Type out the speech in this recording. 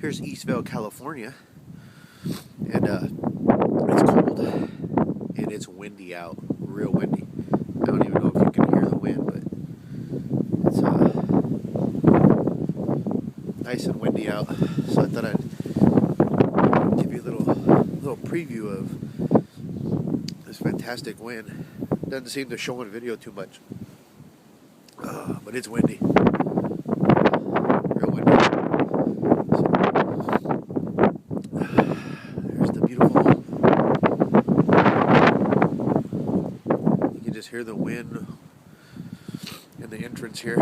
Here's Eastvale, California, and it's cold and it's windy out, real windy. I don't even know if you can hear the wind, but it's nice and windy out. So I thought I'd give you a little preview of this fantastic wind. Doesn't seem to show on video too much, but it's windy. Real windy. There's the beautiful home. You can just hear the wind in the entrance here.